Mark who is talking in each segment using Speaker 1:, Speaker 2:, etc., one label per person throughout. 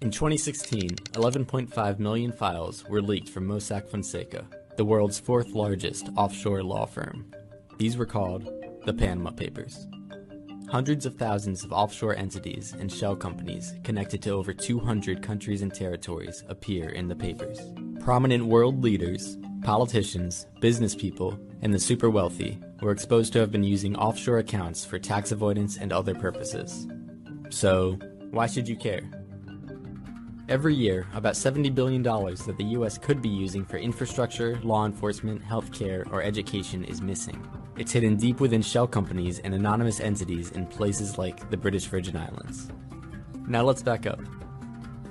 Speaker 1: In 2016, 11.5 million files were leaked from Mossack Fonseca, the world's fourth largest offshore law firm. These were called the Panama Papers. Hundreds of thousands of offshore entities and shell companies connected to over 200 countries and territories appear in the papers. Prominent world leaders, politicians, business people, and the super wealthy were exposed to have been using offshore accounts for tax avoidance and other purposes. So, why should you care? Every year, about $70 billion that the US could be using for infrastructure, law enforcement, healthcare, or education is missing. It's hidden deep within shell companies and anonymous entities in places like the British Virgin Islands. Now let's back up.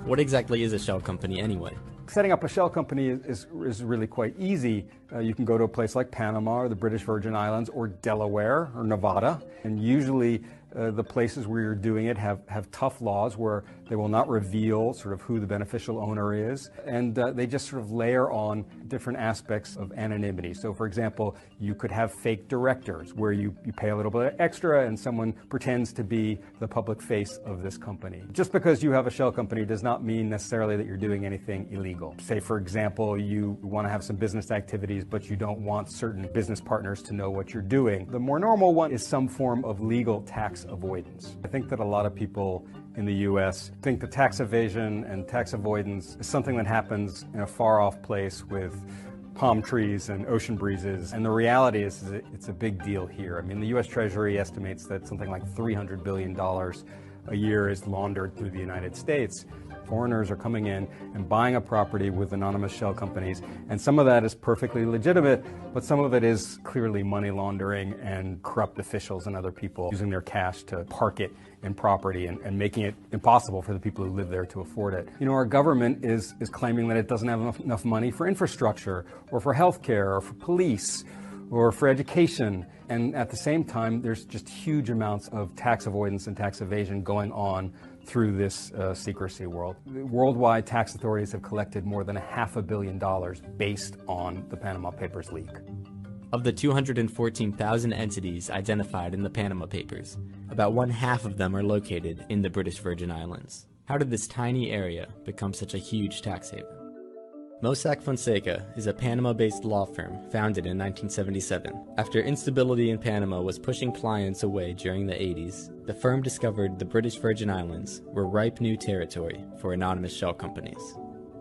Speaker 1: What exactly is a shell company anyway?
Speaker 2: Setting up a shell company is really quite easy. You can go to a place like Panama or the British Virgin Islands or Delaware or Nevada, and usually the places where you're doing it have tough laws where they will not reveal sort of who the beneficial owner is, and they just sort of layer on different aspects of anonymity. So for example, you could have fake directors where you pay a little bit extra and someone pretends to be the public face of this company. Just because you have a shell company does not mean necessarily that you're doing anything illegal. Say for example, you want to have some business activities but you don't want certain business partners to know what you're doing. The more normal one is some form of legal tax avoidance. I think that a lot of people in the US think that tax evasion and tax avoidance is something that happens in a far-off place with palm trees and ocean breezes. And the reality is that it's a big deal here. I mean, the US Treasury estimates that something like $300 billion a year is laundered through the United States. Foreigners are coming in and buying a property with anonymous shell companies, and some of that is perfectly legitimate, but some of it is clearly money laundering and corrupt officials and other people using their cash to park it in property and making it impossible for the people who live there to afford it. You know, our government is claiming that it doesn't have enough money for infrastructure or for healthcare or for police or for education. And at the same time, there's just huge amounts of tax avoidance and tax evasion going on through this secrecy world. Worldwide, tax authorities have collected more than $500 million based on the Panama Papers leak.
Speaker 1: Of the 214,000 entities identified in the Panama Papers, about 1/2 of them are located in the British Virgin Islands. How did this tiny area become such a huge tax haven? Mossack Fonseca is a Panama-based law firm founded in 1977. After instability in Panama was pushing clients away during the 80s, the firm discovered the British Virgin Islands were ripe new territory for anonymous shell companies.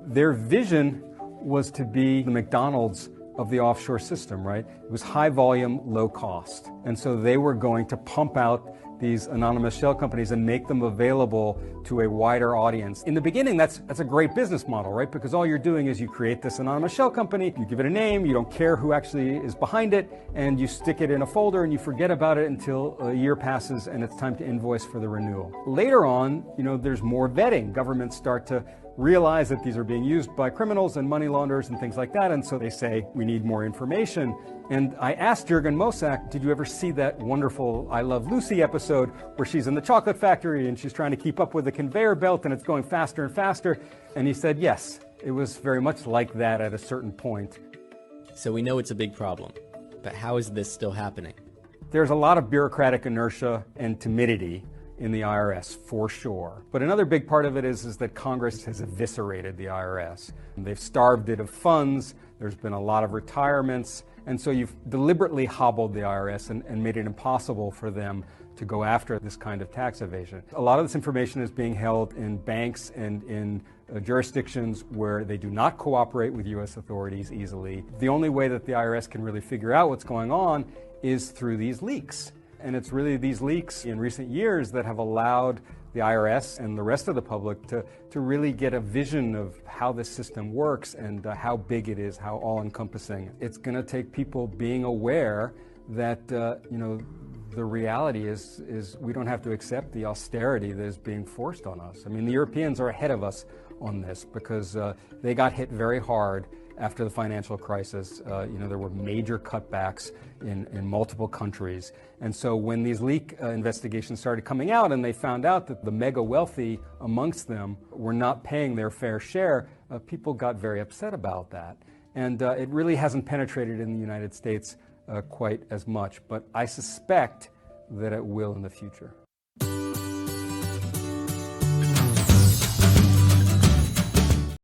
Speaker 2: Their vision was to be the McDonald's of the offshore system, right? It was high volume, low cost. And so they were going to pump out these anonymous shell companies and make them available to a wider audience. In the beginning, that's a great business model, right? Because all you're doing is you create this anonymous shell company, you give it a name, you don't care who actually is behind it, and you stick it in a folder and you forget about it until a year passes and it's time to invoice for the renewal. Later on, you know, there's more vetting. Governments start to realize that these are being used by criminals and money launderers and things like that, and so they say, we need more information. And I asked Jürgen Mossack, did you ever see that wonderful I Love Lucy episode where she's in the chocolate factory and she's trying to keep up with the conveyor belt and it's going faster and faster? And he said, yes, it was very much like that at a certain point.
Speaker 1: So we know it's a big problem, but how is this still happening?
Speaker 2: There's a lot of bureaucratic inertia and timidity in the IRS, for sure. But another big part of it is that Congress has eviscerated the IRS. They've starved it of funds, there's been a lot of retirements, and so you've deliberately hobbled the IRS and made it impossible for them to go after this kind of tax evasion. A lot of this information is being held in banks and in jurisdictions where they do not cooperate with U.S. authorities easily. The only way that the IRS can really figure out what's going on is through these leaks. And it's really these leaks in recent years that have allowed the IRS and the rest of the public to really get a vision of how this system works and how big it is, how all-encompassing. It's going to take people being aware that, you know, the reality is we don't have to accept the austerity that is being forced on us. I mean, the Europeans are ahead of us on this because they got hit very hard after the financial crisis. You know, there were major cutbacks in multiple countries. And so when these leak investigations started coming out and they found out that the mega wealthy amongst them were not paying their fair share, people got very upset about that. And it really hasn't penetrated in the United States quite as much, but I suspect that it will in the future.